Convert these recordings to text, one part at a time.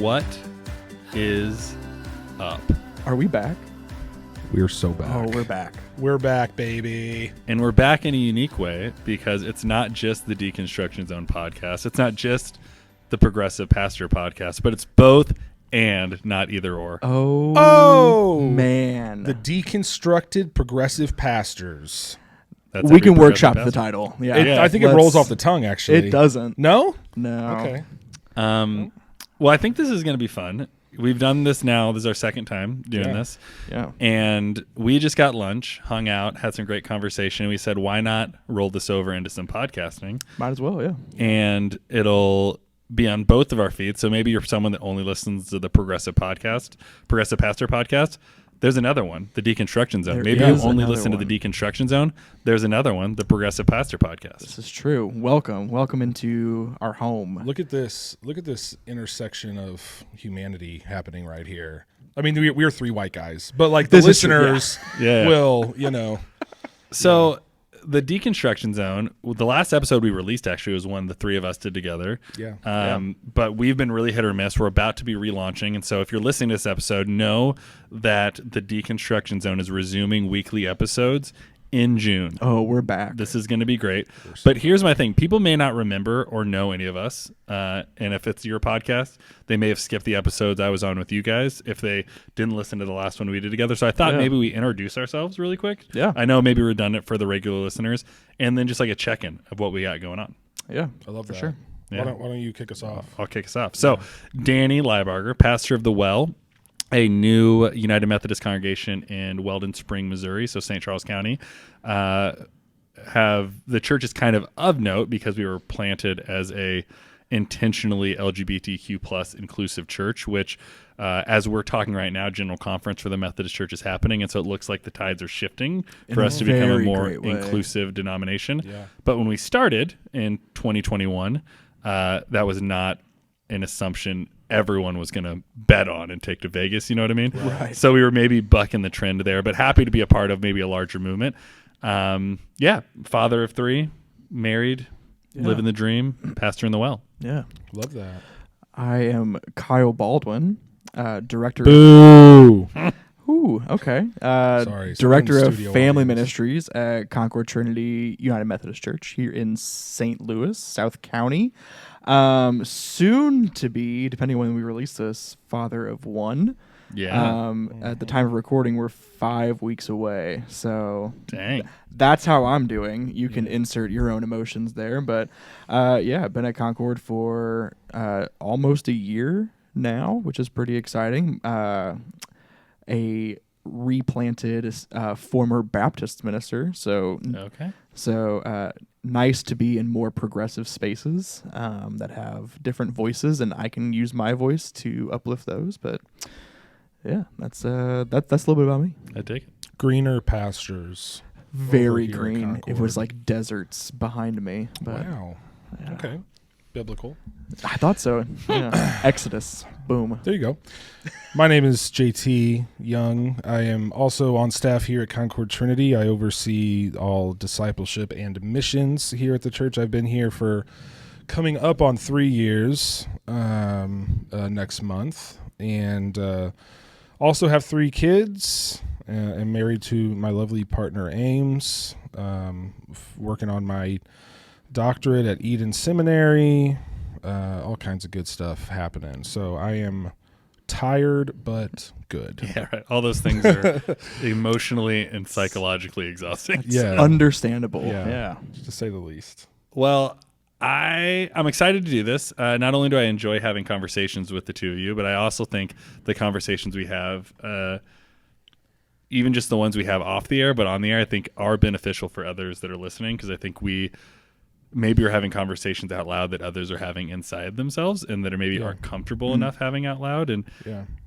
What is up? Are we back? We're so back. Oh, we're back. We're back, baby. And we're back in a unique way because it's not just the Deconstruction Zone podcast. It's not just the Progressive Pastor podcast, but it's both and not either or. Oh, man. The Deconstructed Progressive Pastors. That's we every can progressive workshop the pastor. title. Yeah, I think it rolls off the tongue, actually. It doesn't. No? No. Okay. Well, I think this is going to be fun. We've done this now. This is our second time doing this. Yeah. And we just got lunch, hung out, had some great conversation. We said, why not roll this over into some podcasting? Might as well, yeah. And it'll be on both of our feeds. So maybe you're someone that only listens to the Progressive Pastor podcast. There's another one, the Deconstruction Zone. Maybe you only listen to the Deconstruction Zone. There's another one, the Progressive Pastor podcast. This is true. Welcome into our home. Look at this intersection of humanity happening right here. I mean, we're three white guys, but like the This is true, listeners will, So the Deconstruction Zone, the last episode we released actually was one the three of us did together. Yeah. But we've been really hit or miss. We're about to be relaunching. And so if you're listening to this episode, know that the Deconstruction Zone is resuming weekly episodes in June. Oh, we're back. This is going to be great. But here's my thing. People may not remember or know any of us. And if it's your podcast, they may have skipped the episodes I was on with you guys if they didn't listen to the last one we did together. So I thought maybe we introduce ourselves really quick. Yeah. I know maybe redundant for the regular listeners. And then just like a check-in of what we got going on. Yeah, I love for that. sure. Yeah. Why don't you kick us off? I'll kick us off. So Danny Liebarger, pastor of The Well, a new United Methodist congregation in Weldon Spring, Missouri, so St. Charles County. The church is kind of note because we were planted as a intentionally LGBTQ plus inclusive church, which as we're talking right now, General Conference for the Methodist Church is happening, and so it looks like the tides are shifting for us to become a more inclusive denomination. Yeah. But when we started in 2021, that was not an assumption everyone was going to bet on and take to Vegas, you know what I mean? Right. So we were maybe bucking the trend there, but happy to be a part of maybe a larger movement. Father of three, married, living the dream, pastor in the well. Yeah. Love that. I am Kyle Baldwin, director. Boo! Ooh, okay. Sorry. Director of Studio Family audience. Ministries at Concord Trinity United Methodist Church here in St. Louis, South County. Soon to be, depending on when we release this, father of one. Yeah. At the time of recording, we're 5 weeks away. So Dang. that's how I'm doing. You can insert your own emotions there. But I've been at Concord for almost a year now, which is pretty exciting. A replanted former Baptist minister. So nice to be in more progressive spaces that have different voices, and I can use my voice to uplift those. But yeah, that's a little bit about me. I take it. Greener pastures. Very here at green. It Concord. was like deserts behind me. But Wow. yeah. Okay. Biblical. I thought so. Yeah. Exodus. Boom. There you go. My name is JT Young. I am also on staff here at Concord Trinity. I oversee all discipleship and missions here at the church. I've been here for coming up on 3 years next month, and also have 3 kids. I'm married to my lovely partner Ames, working on my doctorate at Eden Seminary. All kinds of good stuff happening. So I am tired but good. Yeah, right. All those things are emotionally and psychologically exhausting. Yeah. Understandable. Yeah. To say the least. Well, I'm excited to do this. Not only do I enjoy having conversations with the two of you, but I also think the conversations we have, even just the ones we have off the air, but on the air, I think are beneficial for others that are listening, because I think we maybe are having conversations out loud that others are having inside themselves and that are maybe aren't comfortable enough having out loud. And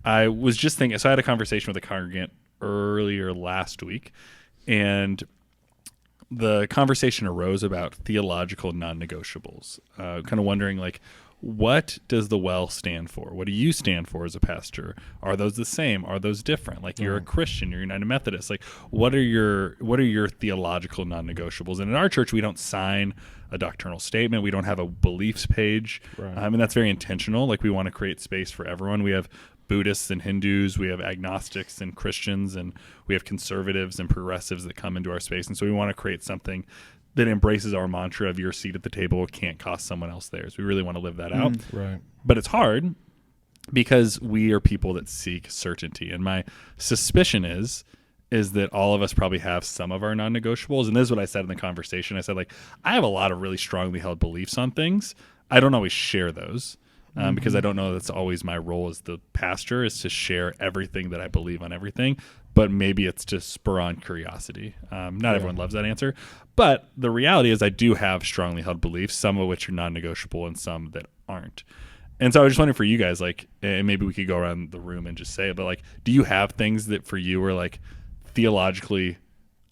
I was just thinking, so I had a conversation with a congregant earlier last week, and the conversation arose about theological non-negotiables, kind of wondering, like, what does the well stand for? What do you stand for as a pastor? Are those the same? Are those different? Like, you're a Christian, you're United Methodist. Like, what are your theological non-negotiables? And in our church, we don't sign a doctrinal statement. We don't have a beliefs page. Right. And that's very intentional. Like we want to create space for everyone. We have Buddhists and Hindus, we have agnostics and Christians, and we have conservatives and progressives that come into our space. And so we want to create something that embraces our mantra of your seat at the table can't cost someone else theirs. We really want to live that out. Right. But it's hard because we are people that seek certainty. And my suspicion is that all of us probably have some of our non-negotiables. And this is what I said in the conversation. I said, like, I have a lot of really strongly held beliefs on things. I don't always share those. Because I don't know that's always my role as the pastor is to share everything that I believe on everything, but maybe it's to spur on curiosity. Not everyone loves that answer, but the reality is I do have strongly held beliefs, some of which are non-negotiable and some that aren't. And so I was just wondering for you guys, like, and maybe we could go around the room and just say it, but like, do you have things that for you are like theologically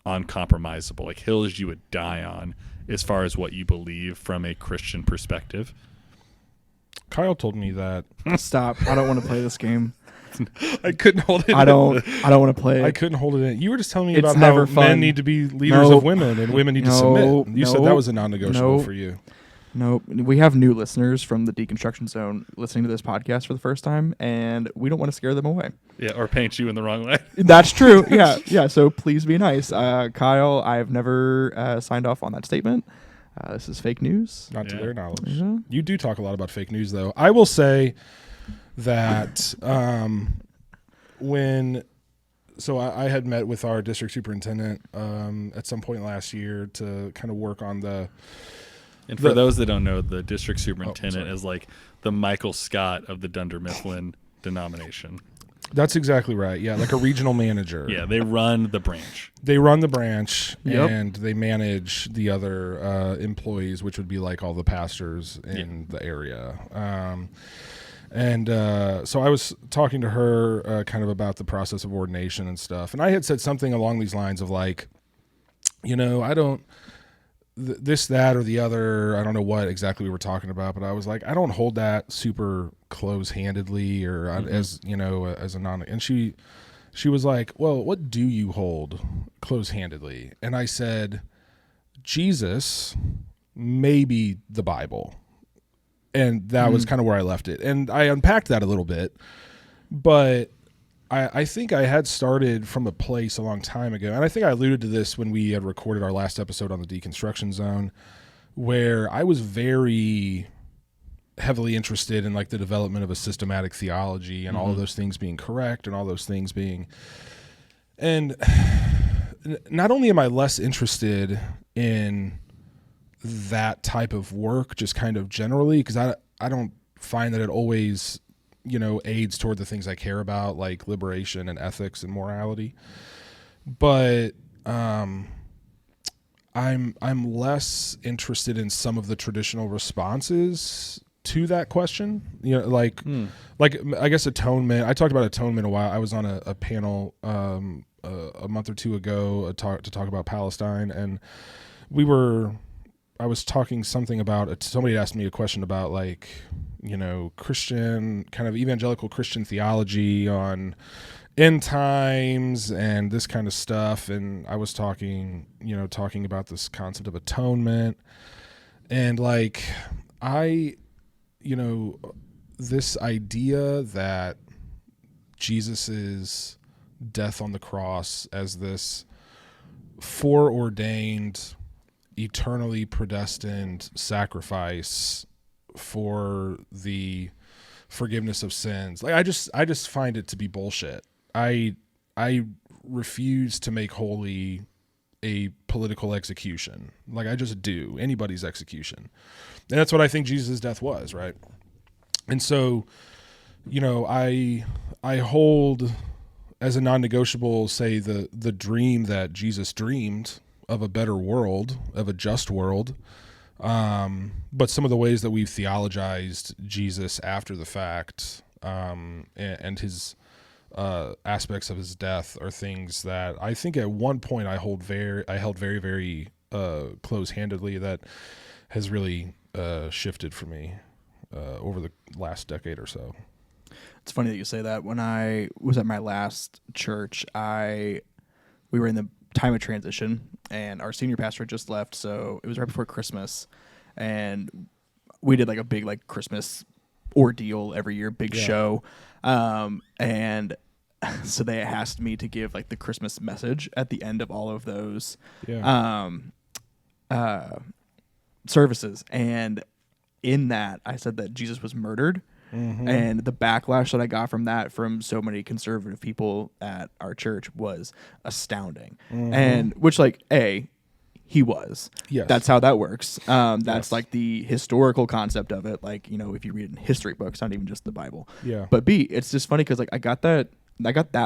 uncompromisable, like hills you would die on as far as what you believe from a Christian perspective? Kyle told me that Stop. I don't want to play this game. I couldn't hold it. I don't want to play I it. couldn't hold it in. You were just telling me It's about never how fun. men need to be leaders Nope. of women and women need to submit. You said that was a non-negotiable Nope. for you. Nope. We have new listeners from the Deconstruction Zone listening to this podcast for the first time, and we don't want to scare them away. Yeah, or paint you in the wrong light. That's true. Yeah. So please be nice. Kyle, I've never signed off on that statement. This is fake news. Not to Yeah. their knowledge. Yeah. You do talk a lot about fake news, though. I will say that I had met with our district superintendent at some point last year to kind of work on And for those that don't know, the district superintendent is like the Michael Scott of the Dunder Mifflin denomination. That's exactly right. Yeah, like a regional manager. Yeah, they run the branch. They run the branch Yep. and they manage the other employees, which would be like all the pastors in the area. So I was talking to her kind of about the process of ordination and stuff. And I had said something along these lines of like, I don't, this, that, or the other, I don't know what exactly we were talking about, but I was like, I don't hold that super close-handedly or as a non. And she was like, well, what do you hold close-handedly? And I said, Jesus, maybe the Bible. And that was kind of where I left it. And I unpacked that a little bit, but I think I had started from a place a long time ago, and I think I alluded to this when we had recorded our last episode on the Deconstruction Zone, where I was very heavily interested in like the development of a systematic theology and all of those things being correct and all those things being. And not only am I less interested in that type of work, just kind of generally, because I don't find that it always aids toward the things I care about, like liberation and ethics and morality. But I'm less interested in some of the traditional responses to that question. Like I guess atonement. I talked about atonement a while. I was on a panel a month or two ago to talk about Palestine, and I was talking something about somebody asked me a question about like Christian kind of evangelical Christian theology on end times and this kind of stuff. And I was talking about this concept of atonement and like, this idea that Jesus's death on the cross as this foreordained, eternally predestined sacrifice for the forgiveness of sins. Like I just find it to be bullshit. I refuse to make holy a political execution. Like I just do anybody's execution. And that's what I think Jesus' death was, right? And so, I hold as a non-negotiable, say the dream that Jesus dreamed of a better world, of a just world. But some of the ways that we've theologized Jesus after the fact, and his aspects of his death are things that I think at one point I held very, very close-handedly that has really shifted for me over the last decade or so. It's funny that you say that. When I was at my last church, we were in the time of transition, and our senior pastor had just left, so it was right before Christmas. and we did like a big like Christmas ordeal every year, big show, and so they asked me to give like the Christmas message at the end of all of those services, and in that I said that Jesus was murdered. And the backlash that I got from that from so many conservative people at our church was astounding. And which like he was. Yes. That's how that works. That's Yes. like the historical concept of it. Like, you know, if you read it in history books, not even just the Bible. Yeah. But B, it's just funny because like I got that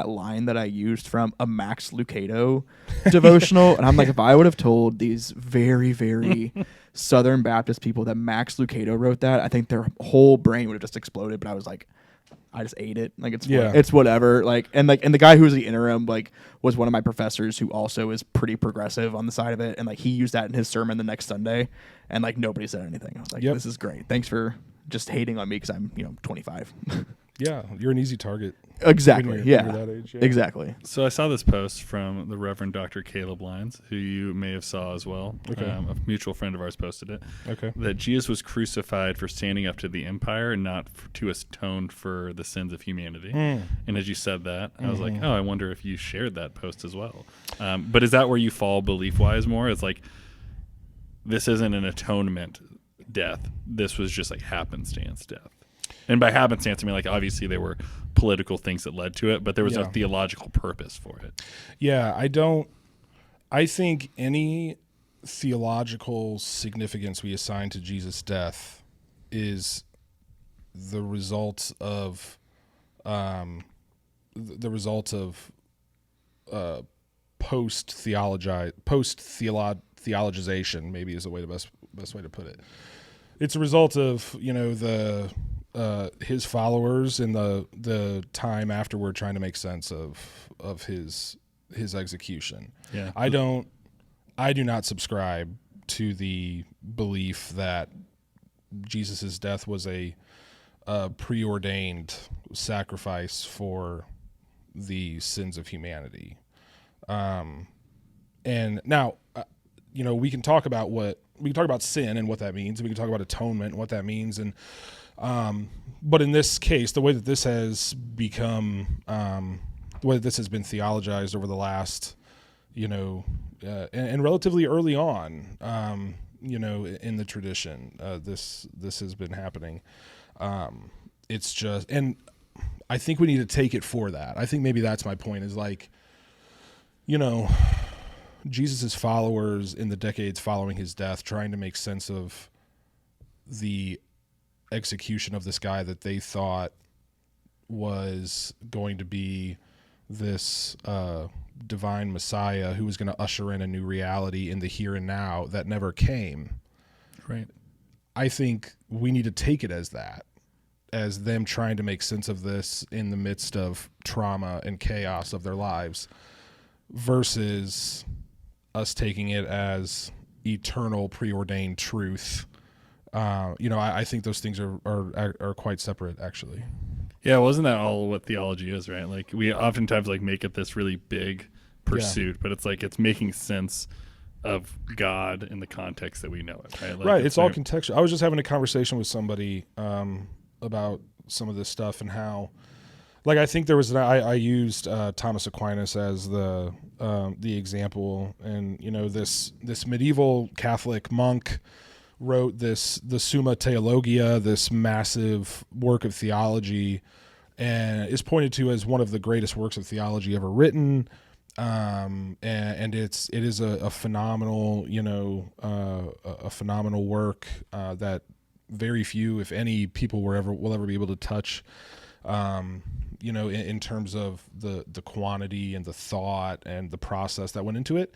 line that I used from a Max Lucado devotional. And I'm like, if I would have told these very, very Southern Baptist people that Max Lucado wrote that, I think their whole brain would have just exploded. But I was like, I just ate it. Like it's whatever. Like and the guy who was the interim like was one of my professors who also is pretty progressive on the side of it. And like he used that in his sermon the next Sunday, and like nobody said anything. I was like, this is great. Thanks for just hating on me because I'm 25. Yeah, you're an easy target. Exactly. When you're that age, yeah. Exactly. So I saw this post from the Reverend Dr. Caleb Lyons, who you may have saw as well. Okay. A mutual friend of ours posted it. Okay. That Jesus was crucified for standing up to the empire and not to atone for the sins of humanity. And as you said that, I was like, oh, I wonder if you shared that post as well. But is that where you fall belief-wise more? It's like, this isn't an atonement death. This was just like happenstance death. And by happenstance, I mean, like, obviously there were political things that led to it, but there was a theological purpose for it. Yeah, I think any theological significance we assign to Jesus' death is the result of post theologization, maybe is the best way to put it. It's a result of, his followers in the time afterward trying to make sense of his execution. Yeah. I do not subscribe to the belief that Jesus' death was a preordained sacrifice for the sins of humanity. And now, we can talk about sin and what that means, and we can talk about atonement and what that means, and but in this case, the way that this has become, the way that this has been theologized over the last, and relatively early on, in the tradition, this has been happening. It's just, and I think we need to take it for that. I think maybe that's my point, is like, Jesus's followers in the decades following his death, trying to make sense of the execution of this guy that they thought was going to be this divine Messiah who was going to usher in a new reality in the here and now that never came. Right. I think we need to take it as that, as them trying to make sense of this in the midst of trauma and chaos of their lives, versus us taking it as eternal preordained truth. I think those things are quite separate, actually. Yeah, wasn't that all what theology is, right? Like, we oftentimes like make it this really big pursuit, but it's like it's making sense of God in the context that we know it, right? Like, right. It's all contextual. I was just having a conversation with somebody about some of this stuff and how, like, I think there was I used Thomas Aquinas as the example, and this medieval Catholic monk wrote the Summa Theologia, this massive work of theology, and is pointed to as one of the greatest works of theology ever written. And it is a phenomenal, a phenomenal work that very few, if any, people will ever be able to touch. In terms of the quantity and the thought and the process that went into it,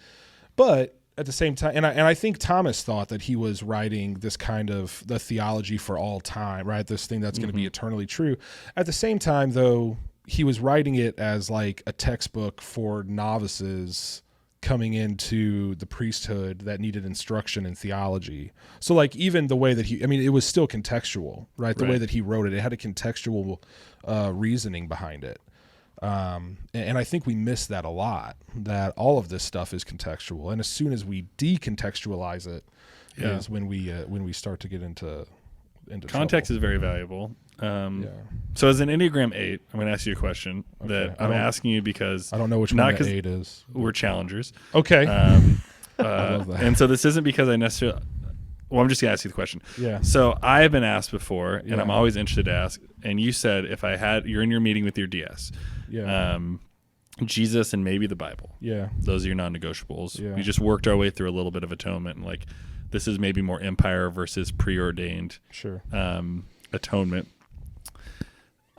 but at the same time, and I think Thomas thought that he was writing this kind of the theology for all time, right? This thing that's going to be eternally true. At the same time, though, he was writing it as like a textbook for novices coming into the priesthood that needed instruction in theology. So like even the way that it was still contextual, right? The way that he wrote it, it had a contextual reasoning behind it. And I think we miss that a lot, that all of this stuff is contextual. And as soon as we decontextualize it, Yeah. is when we start to get into Context trouble. is very valuable. Yeah. So as an Enneagram 8, I'm going to ask you a question Okay. that I'm asking you because I don't know which not one the 'cause 8 is. we're challengers. Okay. I love that. And so this isn't because I necessarily. Well, I'm just gonna ask you the question. Yeah. So I have been asked before, and Yeah. I'm always interested to ask. And you said if you're in your meeting with your DS, Yeah. Jesus and maybe the Bible. Yeah. Those are your non-negotiables. Yeah. We just worked our way through a little bit of atonement, and like this is maybe more empire versus preordained Sure. atonement.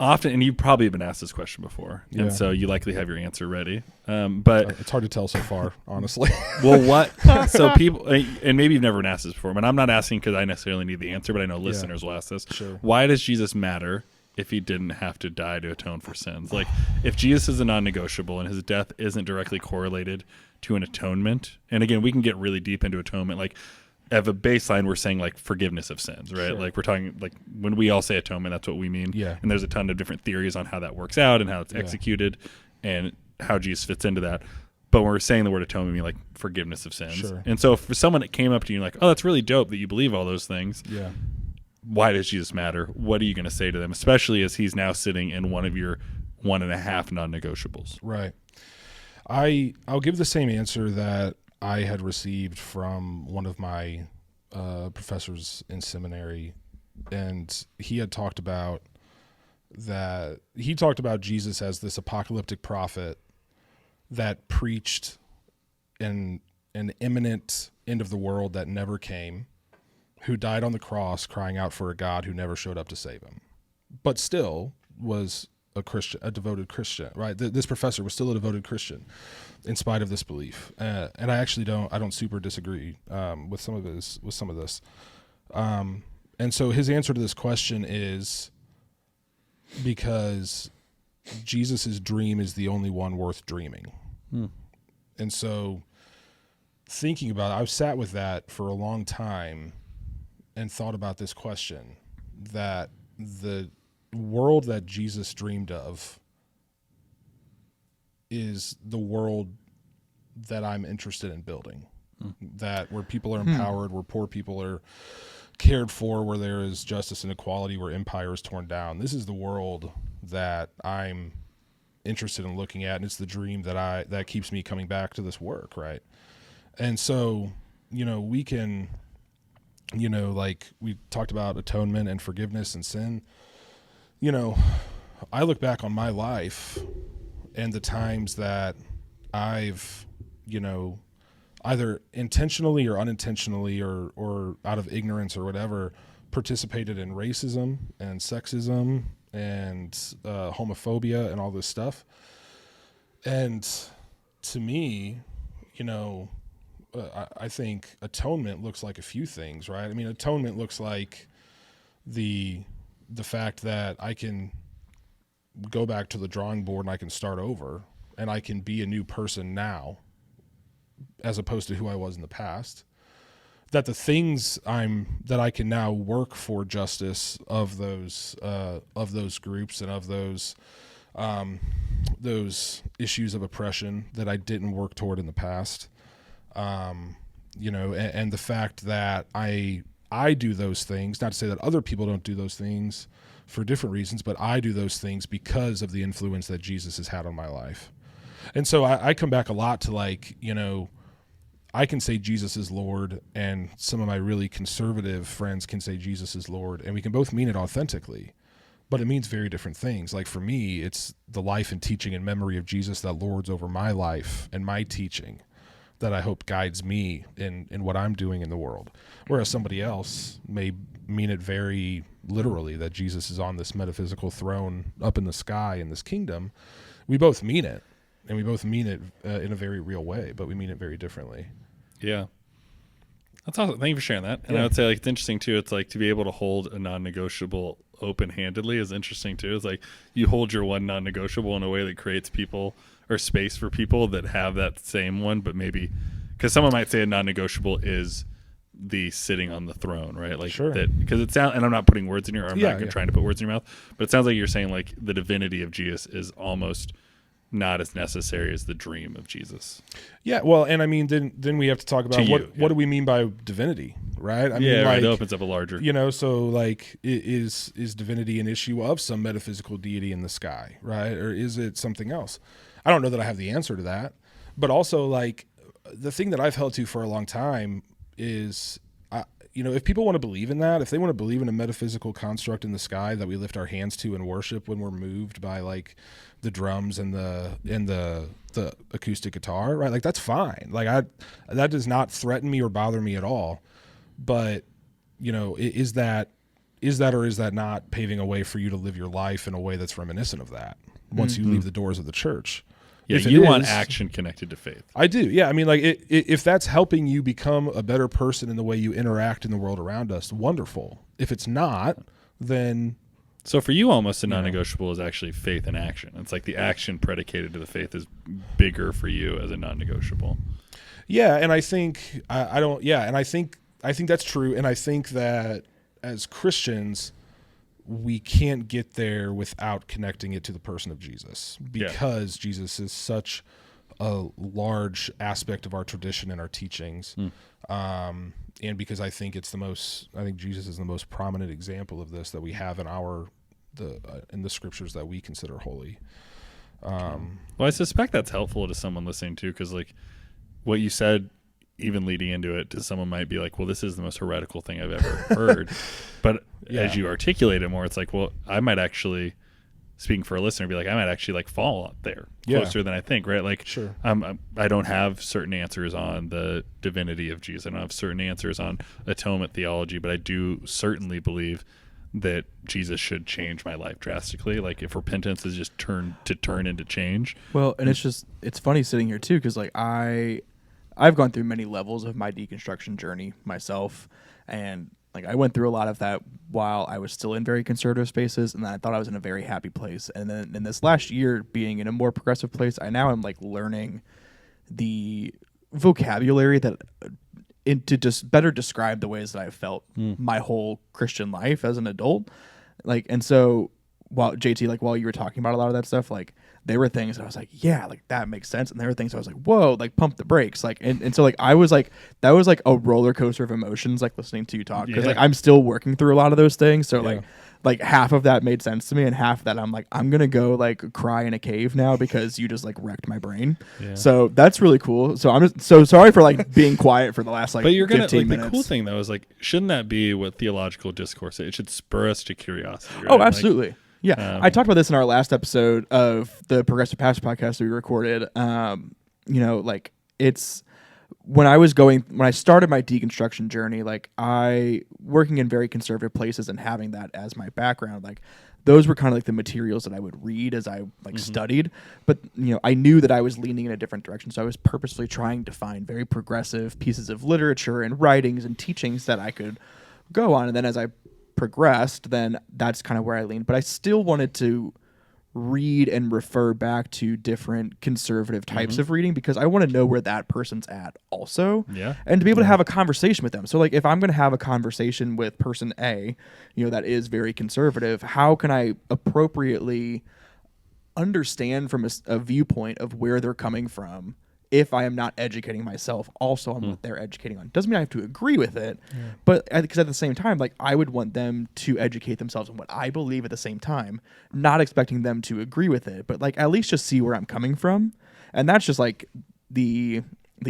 Often, and you've probably been asked this question before, Yeah. and so you likely have your answer ready. But It's hard to tell so far, honestly. well, what? So people, and maybe you've never been asked this before, but I'm not asking because I necessarily need the answer, but I know listeners will ask this. Sure. Why does Jesus matter if he didn't have to die to atone for sins? Like, if Jesus is a non-negotiable and his death isn't directly correlated to an atonement, and again, we can get really deep into atonement, like. At a baseline, we're saying like forgiveness of sins, right? Sure. Like we're talking like when we all say atonement, that's what we mean. Yeah. And there's a ton of different theories on how that works out and how it's Yeah. executed and how Jesus fits into that. But when we're saying the word atonement, we mean like forgiveness of sins. Sure. And so for someone that came up to you like, oh, that's really dope that you believe all those things. Yeah. Why does Jesus matter? What are you going to say to them, especially as he's now sitting in one of your 1.5 non-negotiables? Right. I'll give the same answer that I had received from one of my professors in seminary, and he had talked about that. He talked about Jesus as this apocalyptic prophet that preached an imminent end of the world that never came, who died on the cross crying out for a God who never showed up to save him, but still was a Christian, a devoted Christian, right? This professor was still a devoted Christian in spite of this belief. And I actually don't super disagree with some of this. And so his answer to this question is because Jesus's dream is the only one worth dreaming. And so thinking about it, I've sat with that for a long time and thought about this question, that the world that Jesus dreamed of is the world that I'm interested in building. That where people are empowered, where poor people are cared for, where there is justice and equality, where empire is torn down. This is the world that I'm interested in looking at, and it's the dream that keeps me coming back to this work, right? And so, we can, like we talked about atonement and forgiveness and sin. I look back on my life and the times that I've, either intentionally or unintentionally or out of ignorance or whatever, participated in racism and sexism and homophobia and all this stuff. And to me, I think atonement looks like a few things, right? I mean, atonement looks like the fact that I can go back to the drawing board and I can start over and I can be a new person now as opposed to who I was in the past. That the things that I can now work for justice of those groups and of those issues of oppression that I didn't work toward in the past. And the fact that I do those things, not to say that other people don't do those things for different reasons, but I do those things because of the influence that Jesus has had on my life. And so I come back a lot to I can say Jesus is Lord, and some of my really conservative friends can say Jesus is Lord, and we can both mean it authentically, but it means very different things. Like for me, it's the life and teaching and memory of Jesus that lords over my life and my teaching that I hope guides me in what I'm doing in the world. Whereas somebody else may mean it very literally, that Jesus is on this metaphysical throne up in the sky in this kingdom. We both mean it, and we both mean it in a very real way, but we mean it very differently. Yeah. That's awesome. Thank you for sharing that. And Yeah. I would say it's interesting too. It's like to be able to hold a non-negotiable open-handedly is interesting too. It's like you hold your one non-negotiable in a way that creates people or space for people that have that same one, but maybe because someone might say a non-negotiable is the sitting on the throne, right? Like Sure. that, because it sounds, and I'm not putting words in your, I'm Yeah, not yeah. trying to put words in your mouth, but it sounds like you're saying like the divinity of Jesus is almost not as necessary as the dream of Jesus. Yeah, well, and I mean, then we have to talk about what do we mean by divinity, right? I mean, like, it opens up a larger, so like, is divinity an issue of some metaphysical deity in the sky, right? Or is it something else? I don't know that I have the answer to that, but also, like, the thing that I've held to for a long time is, if people want to believe in that, if they want to believe in a metaphysical construct in the sky that we lift our hands to and worship when we're moved by, like, the drums and the acoustic guitar, right? Like, that's fine. Like, that does not threaten me or bother me at all. But, is that or is that not paving a way for you to live your life in a way that's reminiscent of that once you leave the doors of the church? Yeah, you want action connected to faith. I do. Yeah, I mean, like, if that's helping you become a better person in the way you interact in the world around us, wonderful. If it's not, then... So for you, almost a non-negotiable is actually faith in action. It's like the action predicated to the faith is bigger for you as a non-negotiable. Yeah, and I think I think that's true, and I think that as Christians, we can't get there without connecting it to the person of Jesus, because Jesus is such a large aspect of our tradition and our teachings. And because I think Jesus is the most prominent example of this that we have in in the scriptures that we consider holy. Well, I suspect that's helpful to someone listening too, because, like, what you said, even leading into it, to someone might be like, well, this is the most heretical thing I've ever heard. But as you articulate it more, it's like, well, I might actually, speaking for a listener, be like, I might actually, like, fall up there closer than I think, right? Like, sure. I don't have certain answers on the divinity of Jesus. I don't have certain answers on atonement theology, but I do certainly believe that Jesus should change my life drastically. Like, if repentance is just turn into change. Well, and it's funny sitting here too, because, like, I've gone through many levels of my deconstruction journey myself, and, like, I went through a lot of that while I was still in very conservative spaces, and then I thought I was in a very happy place. And then in this last year, being in a more progressive place, I now am, like, learning the vocabulary to just better describe the ways that I've felt my whole Christian life as an adult. Like, and so while you were talking about a lot of that stuff, like, there were things that I was like, yeah, like, that makes sense. And there were things I was like, whoa, like, pump the brakes. Like, and so, like, I was like, that was like a roller coaster of emotions, like, listening to you talk. Cause like, I'm still working through a lot of those things. So like half of that made sense to me, and half of that I'm like, I'm going to go, like, cry in a cave now because you just, like, wrecked my brain. Yeah. So that's really cool. So I'm just so sorry for, like, being quiet for the last, like, but you're gonna, 15 like, minutes. The cool thing though is, like, shouldn't that be what theological discourse is? It should spur us to curiosity. Right? Oh, absolutely. Like, yeah, I talked about this in our last episode of the Progressive Pastor podcast that we recorded. Like, it's when I started my deconstruction journey, like, working in very conservative places and having that as my background, like, those were kind of like the materials that I would read as I, like, studied. But, I knew that I was leaning in a different direction, so I was purposefully trying to find very progressive pieces of literature and writings and teachings that I could go on. And then as I progressed, then that's kind of where I leaned. But I still wanted to read and refer back to different conservative types of reading, because I want to know where that person's at also. Yeah. And to be able to have a conversation with them. So, like, if I'm going to have a conversation with person A, that is very conservative, how can I appropriately understand from a viewpoint of where they're coming from if I am not educating myself also on what they're educating on? Doesn't mean I have to agree with it, but because at the same time, like, I would want them to educate themselves on what I believe at the same time, not expecting them to agree with it, but, like, at least just see where I'm coming from. And that's just, like, the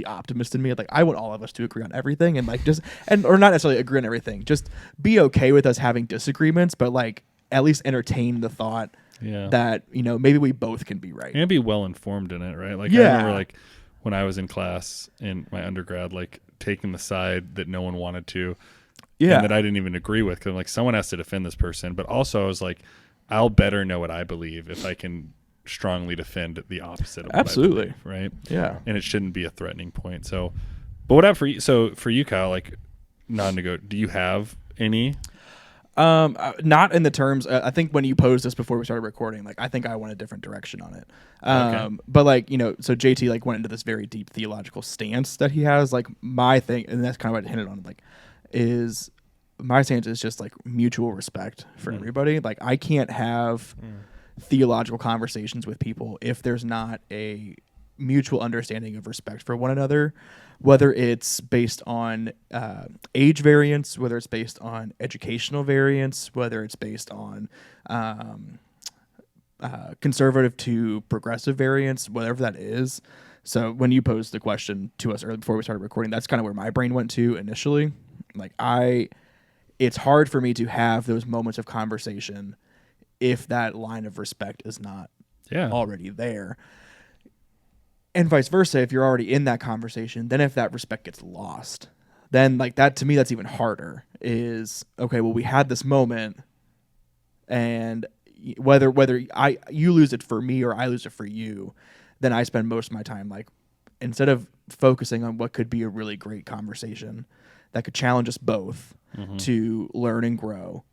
optimist in me. Like, I want all of us to agree on everything, and, like, or not necessarily agree on everything, just be okay with us having disagreements, but, like, at least entertain the thought that, maybe we both can be right. And be well informed in it, right? Like, I remember, like, when I was in class in my undergrad, like, taking the side that no one wanted to, and that I didn't even agree with, because I'm like, someone has to defend this person. But also I was like, I'll better know what I believe if I can strongly defend the opposite of what I believe, right? Yeah. And it shouldn't be a threatening point. So, but what for you? So for you, Kyle, like, non-negotiable, do you have any? Not in the terms. I think when you posed this before we started recording, like, I think I went a different direction on it. But, like, so JT, like, went into this very deep theological stance that he has. Like, my thing, and that's kind of what I hinted on, like, is my stance is just, like, mutual respect for everybody. Like, I can't have theological conversations with people if there's not a mutual understanding of respect for one another, whether it's based on age variance, whether it's based on educational variance, whether it's based on conservative to progressive variance, whatever that is. So when you posed the question to us earlier before we started recording, that's kind of where my brain went to initially. Like it's hard for me to have those moments of conversation if that line of respect is not already there. And vice versa, if you're already in that conversation, then if that respect gets lost, then like that, to me, that's even harder. Is okay, well, we had this moment, and whether you lose it for me or I lose it for you, then I spend most of my time like, instead of focusing on what could be a really great conversation that could challenge us both to learn and grow,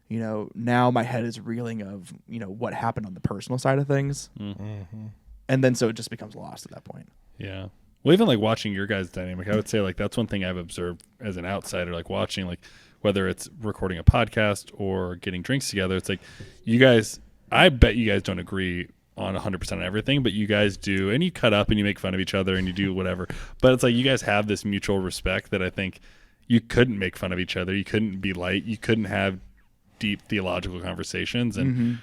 you know, now my head is reeling of, you know, what happened on the personal side of things. And then so it just becomes lost at that point. Yeah. Well, even like watching your guys' dynamic, I would say like that's one thing I've observed as an outsider, like watching, like whether it's recording a podcast or getting drinks together. It's like you guys, I bet you guys don't agree on 100% on everything, but you guys do, and you cut up and you make fun of each other and you do whatever. But it's like you guys have this mutual respect that I think you couldn't make fun of each other. You couldn't be light. You couldn't have deep theological conversations. And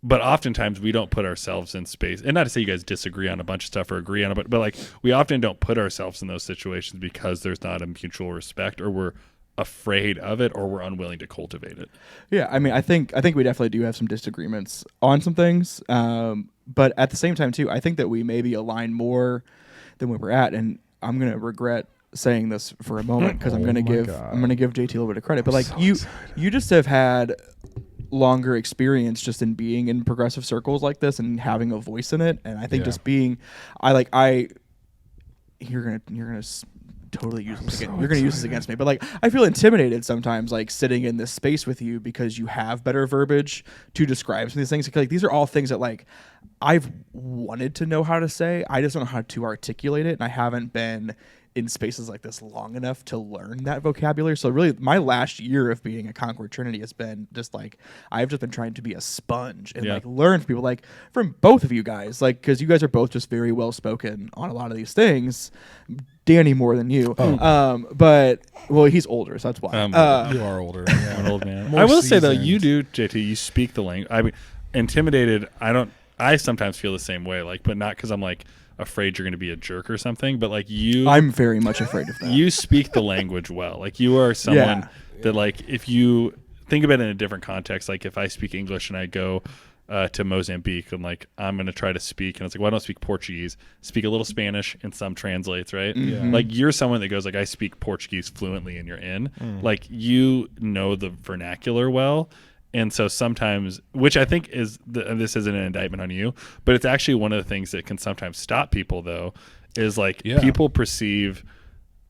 but oftentimes we don't put ourselves in space, and not to say you guys disagree on a bunch of stuff or agree on it, but like we often don't put ourselves in those situations because there's not a mutual respect, or we're afraid of it, or we're unwilling to cultivate it. Yeah, I mean, I think we definitely do have some disagreements on some things, but at the same time too, I think that we maybe align more than where we're at, and I'm gonna regret saying this for a moment because I'm gonna give JT a little bit of credit, but like you just have had longer experience just in being in progressive circles like this and having a voice in it, and I think just being, you're gonna totally use this again. You're gonna use this against me, but like I feel intimidated sometimes, like sitting in this space with you because you have better verbiage to describe some of these things. Like these are all things that like I've wanted to know how to say. I just don't know how to articulate it, and I haven't been in spaces like this long enough to learn that vocabulary. So really my last year of being a Concord Trinity has been just like, I've just been trying to be a sponge and like learn from people, like from both of you guys, like, cause you guys are both just very well spoken on a lot of these things. Danny more than you. But well, he's older, so that's why. You are older. I'm an old man. I will say though, you do, JT, you speak the language. I mean, intimidated, I sometimes feel the same way, like, but not cause I'm like afraid you're going to be a jerk or something, but like I'm very much afraid of that. You speak the language well. Like you are someone that like, if you think about it in a different context, like if I speak English and I go to Mozambique, I'm like, I'm going to try to speak, and it's like, well, I don't speak Portuguese, speak a little Spanish, and some translates, right? Like you're someone that goes like, I speak Portuguese fluently, and you're in, like you know the vernacular well. And so sometimes, which I think is, this isn't an indictment on you, but it's actually one of the things that can sometimes stop people though, is like people perceive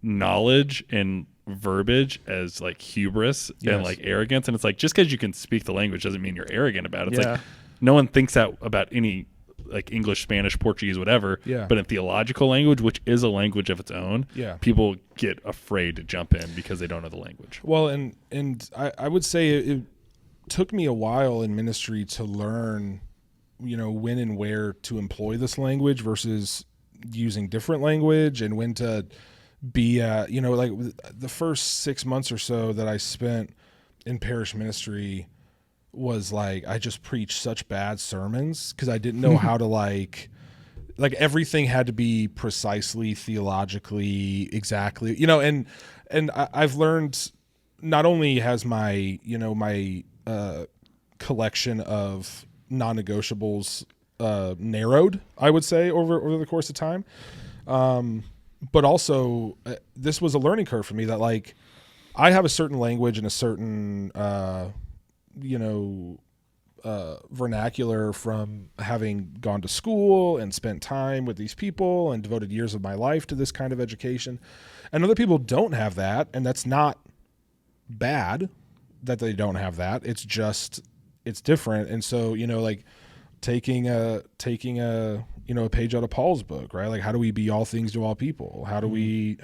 knowledge and verbiage as like hubris and like arrogance. And it's like, just because you can speak the language doesn't mean you're arrogant about it. It's like, no one thinks that about any like English, Spanish, Portuguese, whatever. But in theological language, which is a language of its own, people get afraid to jump in because they don't know the language. Well, and I would say it took me a while in ministry to learn, you know, when and where to employ this language versus using different language, and when to be, you know, like the first 6 months or so that I spent in parish ministry was like, I just preached such bad sermons because I didn't know how to like everything had to be precisely theologically exactly, you know, and I've learned, not only has my, you know, my collection of non-negotiables narrowed, I would say, over the course of time, but also this was a learning curve for me, that like I have a certain language and a certain you know vernacular from having gone to school and spent time with these people and devoted years of my life to this kind of education, and other people don't have that, and that's not bad that they don't have that. It's just, it's different. And so, you know, like taking a a page out of Paul's book, right? Like, how do we be all things to all people? How do we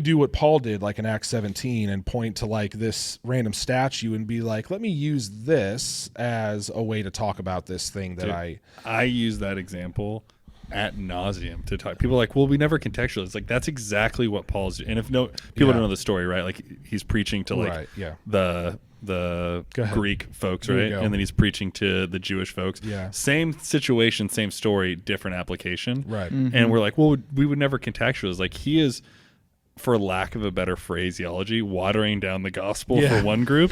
do what Paul did, like in Acts 17, and point to like this random statue and be like, let me use this as a way to talk about this thing that I use that example ad nauseum to talk. People are like, well, we never contextualize. Like, that's exactly what Paul's doing. And if people don't know the story, right? Like, he's preaching to like the Greek folks, right? And then he's preaching to the Jewish folks. Yeah. Same situation, same story, different application. Right. Mm-hmm. And we're like, well, we would never contextualize. Like, he is, for lack of a better phraseology, watering down the gospel for one group,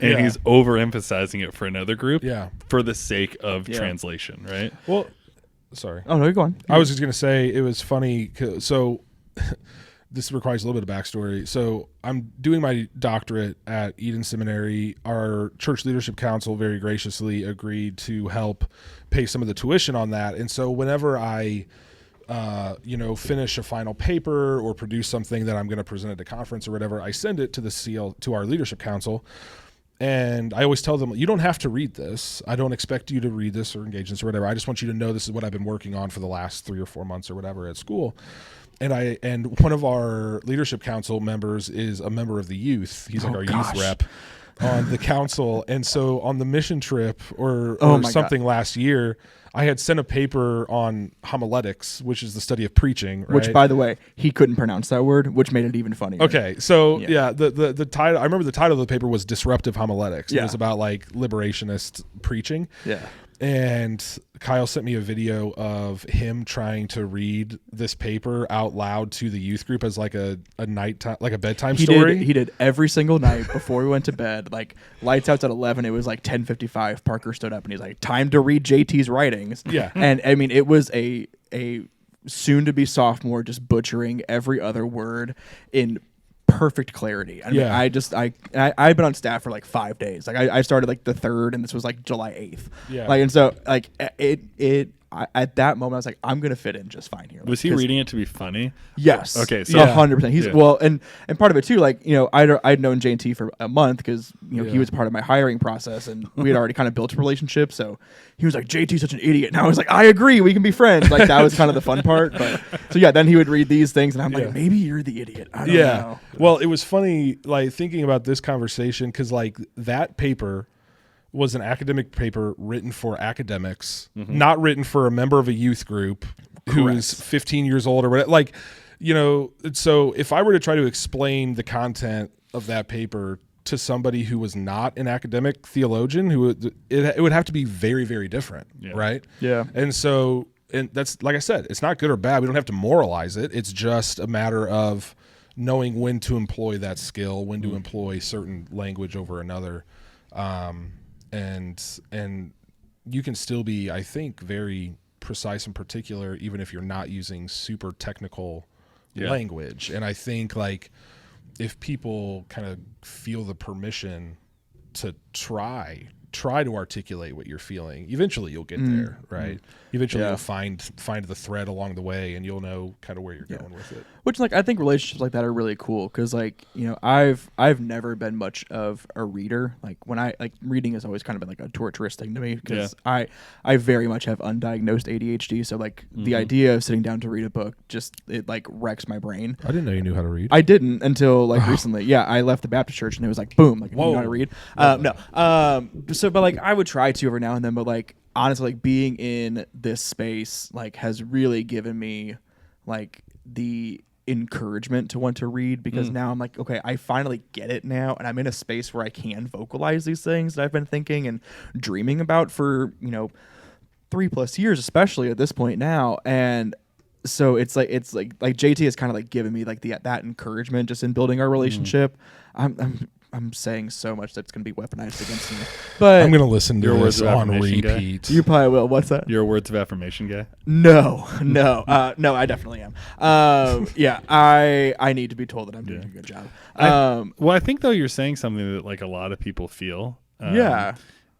and he's overemphasizing it for another group for the sake of translation, right? Well, sorry. Oh, no, go on. I was just going to say, it was funny. So this requires a little bit of backstory. So I'm doing my doctorate at Eden Seminary. Our church leadership council very graciously agreed to help pay some of the tuition on that. And so whenever I finish a final paper or produce something that I'm going to present at a conference or whatever, I send it to our leadership council. And I always tell them, you don't have to read this. I don't expect you to read this or engage in this or whatever. I just want you to know this is what I've been working on for the last 3 or 4 months or whatever at school. And one of our leadership council members is a member of the youth. He's like our youth rep on the council. And so on the mission trip or something last year, I had sent a paper on homiletics, which is the study of preaching. Right? Which, by the way, he couldn't pronounce that word, which made it even funnier. Okay, so the title. I remember the title of the paper was "Disruptive Homiletics." Yeah. It was about like liberationist preaching. Yeah. And Kyle sent me a video of him trying to read this paper out loud to the youth group as like a nighttime, like a bedtime story. He did every single night before we went to bed. Like, lights out at 11. It was like 10:55. Parker stood up and he's like, "Time to read JT's writings." Yeah. And I mean, it was a soon-to-be sophomore just butchering every other word in perfect clarity. I mean, I've been on staff for like 5 days. Like, I started like the 3rd, and this was like July 8th. Yeah. Like, and so like at that moment I was like, I'm gonna fit in just fine here. Was he reading it to be funny? Yes. Okay. So 100%. He's well, and part of it too. Like, I'd known JT for a month because he was part of my hiring process, and we had already kind of built a relationship. So he was like, "JT's such an idiot," and I was like, "I agree. We can be friends." Like, that was kind of the fun part. But so then he would read these things, and I'm like, maybe you're the idiot. I don't know. Well, it was funny, like thinking about this conversation, because like that paper was an academic paper written for academics, not written for a member of a youth group who is 15 years old or whatever. Like, so if I were to try to explain the content of that paper to somebody who was not an academic theologian, it would have to be very, very different, right? Yeah. And so, and that's, like I said, it's not good or bad. We don't have to moralize it. It's just a matter of knowing when to employ that skill, when to employ certain language over another. And you can still be, I think, very precise and particular, even if you're not using super technical language. And I think, like, if people kind of feel the permission to try to articulate what you're feeling, eventually you'll get there, right? Eventually you'll find the thread along the way, and you'll know kind of where you're going with it. Which, like, I think relationships like that are really cool because, like, I've never been much of a reader. Like, when reading has always kind of been like a torturous thing to me because I very much have undiagnosed ADHD. So, like, the idea of sitting down to read a book it like wrecks my brain. I didn't know you knew how to read. I didn't until like recently. Yeah, I left the Baptist church and it was like, boom, like, you know how to read. So, but like, I would try to every now and then, but like, honestly, like, being in this space like has really given me like the encouragement to want to read because now I'm like, okay, I finally get it now, and I'm in a space where I can vocalize these things that I've been thinking and dreaming about for 3+ years, especially at this point now. And so it's like JT has kind of like given me like that encouragement just in building our relationship. I'm saying so much that's going to be weaponized against me. But I'm going to listen to your this words of on affirmation repeat. guy? You probably will. What's that? You're a words of affirmation guy? No, I definitely am. I need to be told that I'm doing a good job. I think though you're saying something that like a lot of people feel.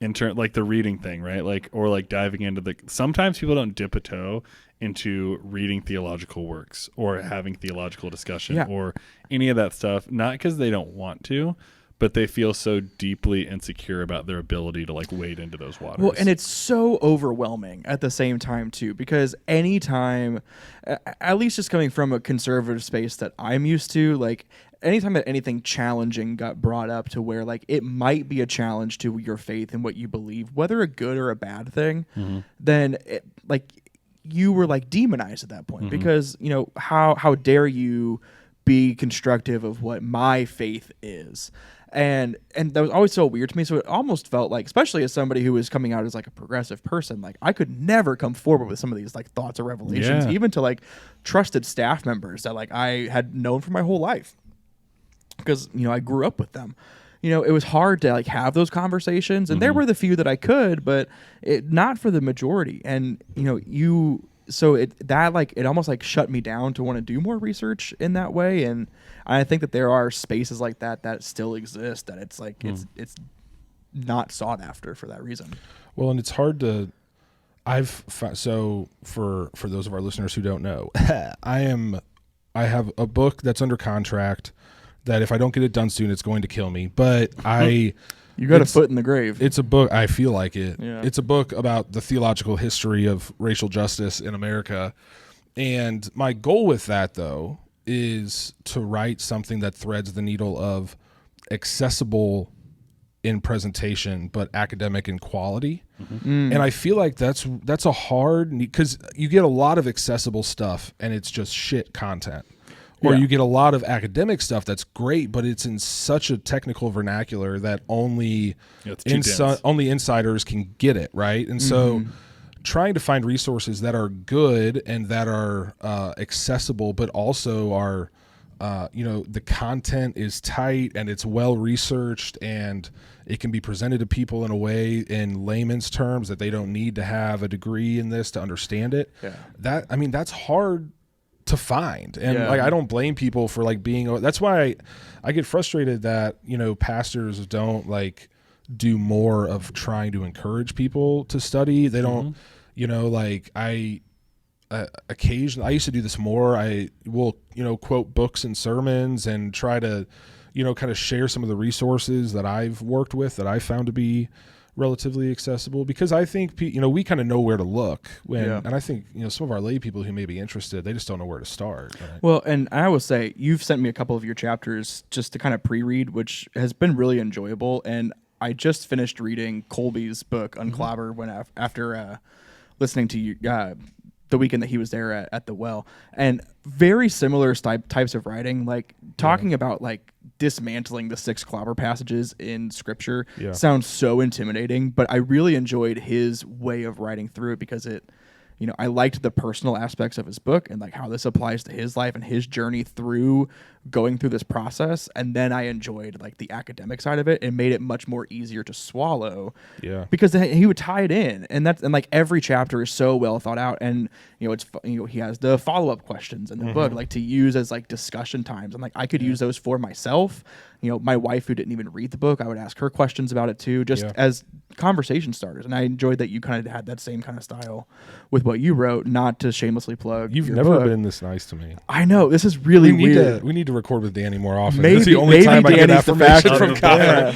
In turn, like the reading thing, right? Like, or like diving into sometimes people don't dip a toe into reading theological works or having theological discussion or any of that stuff, not because they don't want to, but they feel so deeply insecure about their ability to like wade into those waters. Well, and it's so overwhelming at the same time too, because anytime, at least just coming from a conservative space that I'm used to, like anytime that anything challenging got brought up to where like it might be a challenge to your faith and what you believe, whether a good or a bad thing, then like you were like demonized at that point because, you know, how dare you be constructive of what my faith is. And that was always so weird to me. So it almost felt like, especially as somebody who was coming out as like a progressive person, like I could never come forward with some of these like thoughts or revelations, even to like trusted staff members that like I had known for my whole life because, you know, I grew up with them. You know, it was hard to like have those conversations, and there were the few that I could, but not for the majority. And, you know, so it almost like shut me down to want to do more research in that way. And I think that there are spaces like that still exist, that it's like it's not sought after for that reason. Well, and it's hard to so for those of our listeners who don't know, I have a book that's under contract that if I don't get it done soon, it's going to kill me. But you got a foot in the grave. It's a book. I feel like it. Yeah. It's a book about the theological history of racial justice in America. And my goal with that, though, is to write something that threads the needle of accessible in presentation, but academic in quality. And I feel like that's a hard, because you get a lot of accessible stuff and it's just shit content. Or you get a lot of academic stuff that's great, but it's in such a technical vernacular that only insiders can get it, right? And so trying to find resources that are good and that are accessible, but also are, the content is tight and it's well researched and it can be presented to people in a way in layman's terms that they don't need to have a degree in this to understand it. Yeah. That's hard to find. And like, I don't blame people for like being, that's why I get frustrated that, you know, pastors don't like do more of trying to encourage people to study. They don't, you know, like occasionally, I used to do this more. I will, you know, quote books and sermons and try to, you know, kind of share some of the resources that I've worked with that I found to be relatively accessible, because I think, you know, we kind of know where to look and I think, you know, some of our lay people who may be interested, they just don't know where to start. Right? Well, and I will say you've sent me a couple of your chapters just to kind of pre-read, which has been really enjoyable. And I just finished reading Colby's book Unclobber after listening to you the weekend that he was there at the well, and very similar types of writing, like talking about like dismantling the 6 clobber passages in scripture sounds so intimidating, but I really enjoyed his way of writing through it because it, you know, I liked the personal aspects of his book and like how this applies to his life and his journey through going through this process. And then I enjoyed like the academic side of it and made it much more easier to swallow. Yeah. Because he would tie it in, and like every chapter is so well thought out. And, you know, he has the follow-up questions in the book, like to use as like discussion times. And like, I could use those for myself. You know, my wife who didn't even read the book, I would ask her questions about it too, just as conversation starters. And I enjoyed that you kind of had that same kind of style with what you wrote, not to shamelessly plug. You've never been this nice to me. I know. This is really weird. We need to record with Danny more often. Maybe, this is the only time I get affirmation from Kyle.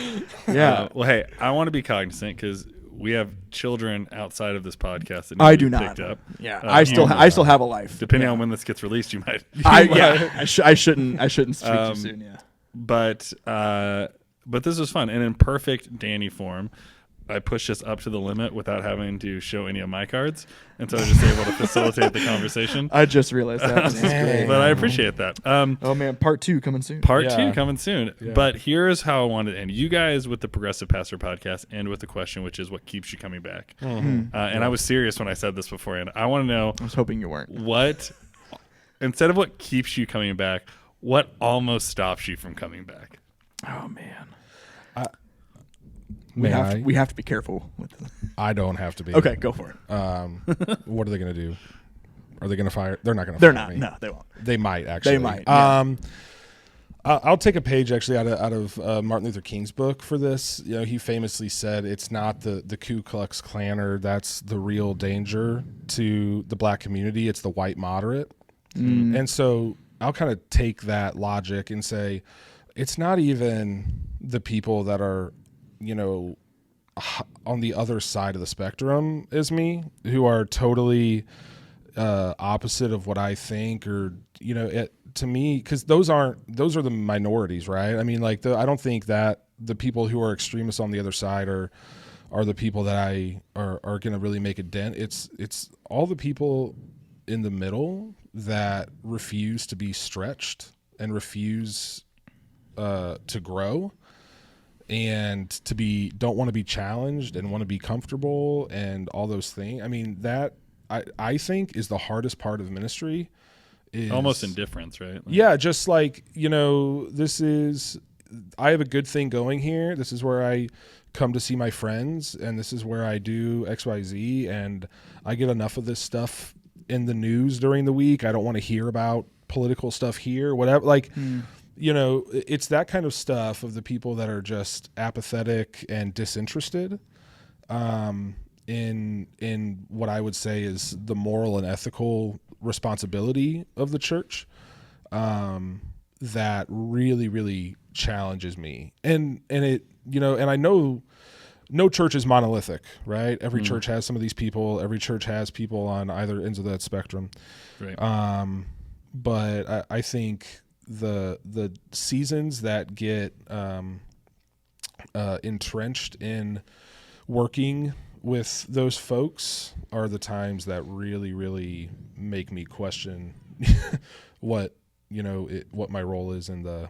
Well, hey, I want to be cognizant because we have children outside of this podcast that I do not picked up. Yeah, I still have a life. Depending on when this gets released, you might. I shouldn't speak too soon. Yeah. But this was fun, and in perfect Danny form, I pushed this up to the limit without having to show any of my cards, and so I was just able to facilitate the conversation. I just realized that. This is great. But I appreciate that. Oh man, part 2 coming soon. Part 2 coming soon. Yeah. But here's how I wanted to end. You guys with the Progressive Pastor podcast end with the question, which is what keeps you coming back. And I was serious when I said this beforehand. I want to know. I was hoping you weren't. What, instead of what keeps you coming back, what almost stops you from coming back? Oh man. We have to be careful with this. I don't have to be. Okay, go for it. What are they going to do? Are they going to fire? They're not going to fire me. No, they won't. They might, actually. They might. Yeah. I'll take a page, actually, out of Martin Luther King's book for this. You know, he famously said it's not the Ku Klux Klanner that's the real danger to the black community. It's the white moderate. And so I'll kind of take that logic and say, it's not even the people that are, on the other side of the spectrum as me, who are totally opposite of what I think, or to me, because those are the minorities, right? I mean, like I don't think that the people who are extremists on the other side are the people that are going to really make a dent. It's all the people in the middle that refuse to be stretched and refuse to grow, and don't want to be challenged and want to be comfortable and all those things. I mean, that I think is the hardest part of ministry. Is almost indifference, right? Just like, I have a good thing going here. This is where I come to see my friends, and this is where I do XYZ, and I get enough of this stuff in the news during the week. I don't want to hear about political stuff here, whatever. Like, it's that kind of stuff of the people that are just apathetic and disinterested in what I would say is the moral and ethical responsibility of the church, that really, really challenges me. And it, and I know no church is monolithic, right? Every church has some of these people. Every church has people on either ends of that spectrum. Right. But I think the seasons that get entrenched in working with those folks are the times that really, really make me question what my role is in the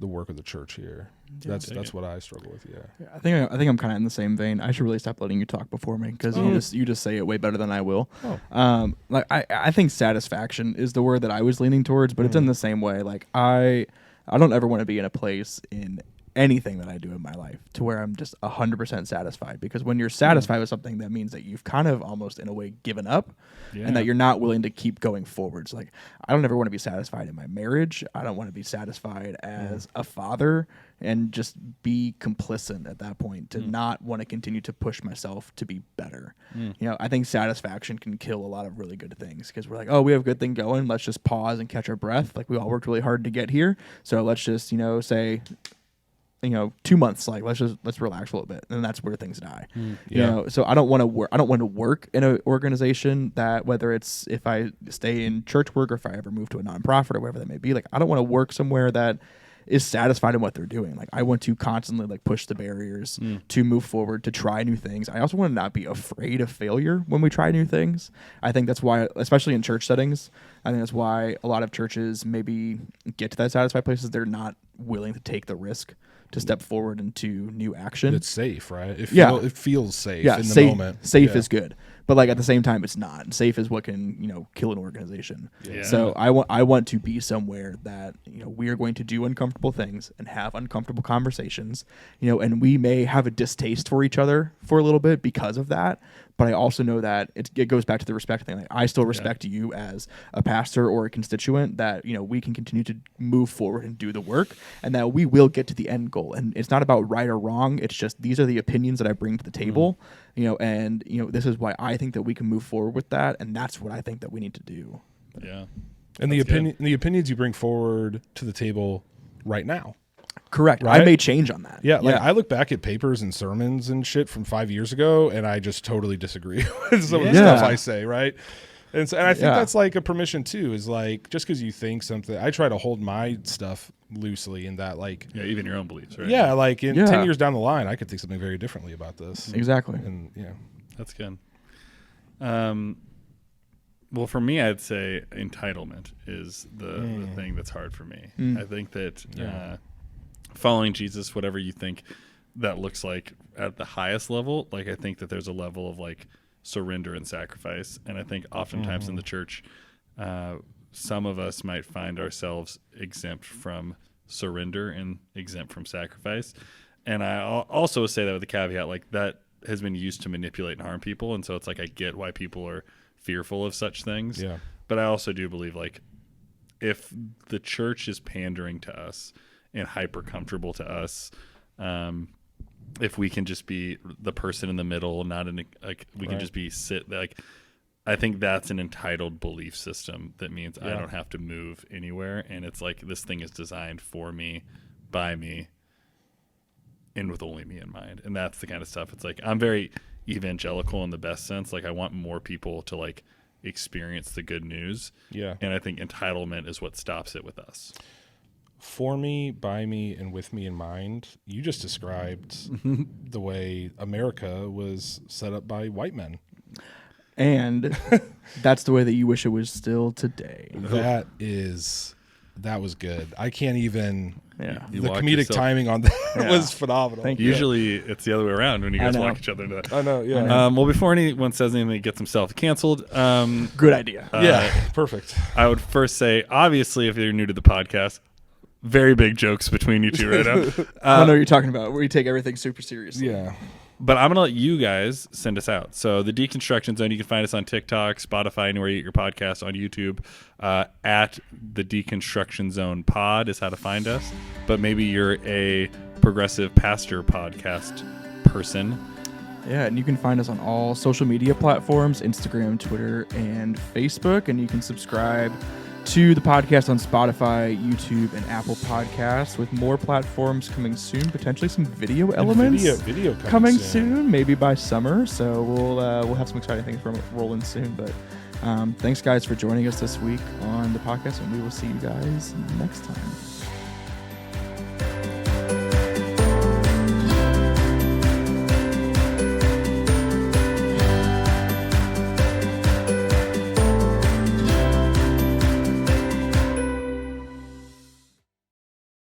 work of the church here. That's what I struggle with. Yeah. I think I'm kind of in the same vein. I should really stop letting you talk before me, because you just say it way better than I will. Like I think satisfaction is the word that I was leaning towards, but it's in the same way. Like I don't ever want to be in a place in anything that I do in my life to where I'm just 100% satisfied, because when you're satisfied with something, that means that you've kind of almost in a way given up, and that you're not willing to keep going forwards. Like I don't ever want to be satisfied in my marriage. I don't want to be satisfied as a father and just be complicit at that point, to not want to continue to push myself to be better. I think satisfaction can kill a lot of really good things, because we're like, oh, we have a good thing going, let's just pause and catch our breath. Like we all worked really hard to get here, so let's just say 2 months, like let's relax a little bit, and that's where things die. So I don't want to work. I don't want to work in an organization that, whether it's if I stay in church work or if I ever move to a nonprofit or whatever that may be, like I don't want to work somewhere that is satisfied in what they're doing. Like I want to constantly like push the barriers to move forward, to try new things. I also want to not be afraid of failure when we try new things. I think that's why, especially in church settings, I think that's why a lot of churches maybe get to that satisfied place, is they're not willing to take the risk to step forward into new action. It's safe, right? It feels safe in the moment. Safe is good. But like at the same time, it's not. Safe is what can, kill an organization. Yeah. So I want to be somewhere that, we are going to do uncomfortable things and have uncomfortable conversations, and we may have a distaste for each other for a little bit because of that. But I also know that it goes back to the respect thing. Like I still respect you as a pastor or a constituent, that, we can continue to move forward and do the work, and that we will get to the end goal. And it's not about right or wrong. It's just, these are the opinions that I bring to the table, and, this is why I think that we can move forward with that. And that's what I think that we need to do. Yeah. And the opinions you bring forward to the table right now. Correct. Right? I may change on that. Yeah, I look back at papers and sermons and shit from 5 years ago, and I just totally disagree with some of the stuff I say, right? And I think that's like a permission too, is like, just because you think something, I try to hold my stuff loosely in that, like, even your own beliefs, right? Yeah, like in 10 years down the line, I could think something very differently about this. Exactly. And that's good. Well, for me, I'd say entitlement is the thing that's hard for me. I think that following Jesus, whatever you think that looks like at the highest level, like I think that there's a level of like surrender and sacrifice. And I think oftentimes in the church, some of us might find ourselves exempt from surrender and exempt from sacrifice. And I also say that with the caveat, like that has been used to manipulate and harm people. And so it's like, I get why people are fearful of such things. Yeah. But I also do believe, like, if the church is pandering to us and hyper comfortable to us, if we can just be the person in the middle, not in like we can just be I think that's an entitled belief system that means I Yeah. don't have to move anywhere. And it's like this thing is designed for me, by me, and with only me in mind. And that's the kind of stuff. It's like I'm very evangelical in the best sense. Like I want more people to like experience the good news. Yeah. And I think entitlement is what stops it with us. For me, by me, and with me in mind, you just described the way America was set up by white men. And that's the way that you wish it was still today. That was good. I can't even. Yeah. You The walk comedic yourself- timing on that Yeah. was phenomenal. Thank you. Usually it's the other way around when you I guys know. walk each other into that. I know. Yeah. Well, before anyone says anything that gets himself canceled, Good idea. Yeah. Perfect. I would first say, obviously, if you're new to the podcast, very big jokes between you two right now. I don't know what you're talking about. Where you take everything super seriously. Yeah. But I'm going to let you guys send us out. So the Deconstruction Zone, you can find us on TikTok, Spotify, anywhere you get your podcasts, on YouTube. At the Deconstruction Zone Pod is how to find us. But maybe you're a progressive pastor podcast person. Yeah, and you can find us on all social media platforms, Instagram, Twitter, and Facebook. And you can subscribe to the podcast on Spotify, YouTube, and Apple Podcasts, with more platforms coming soon, potentially some video elements Video coming soon, maybe by summer. So we'll have some exciting things rolling soon. But thanks, guys, for joining us this week on the podcast, and we will see you guys next time.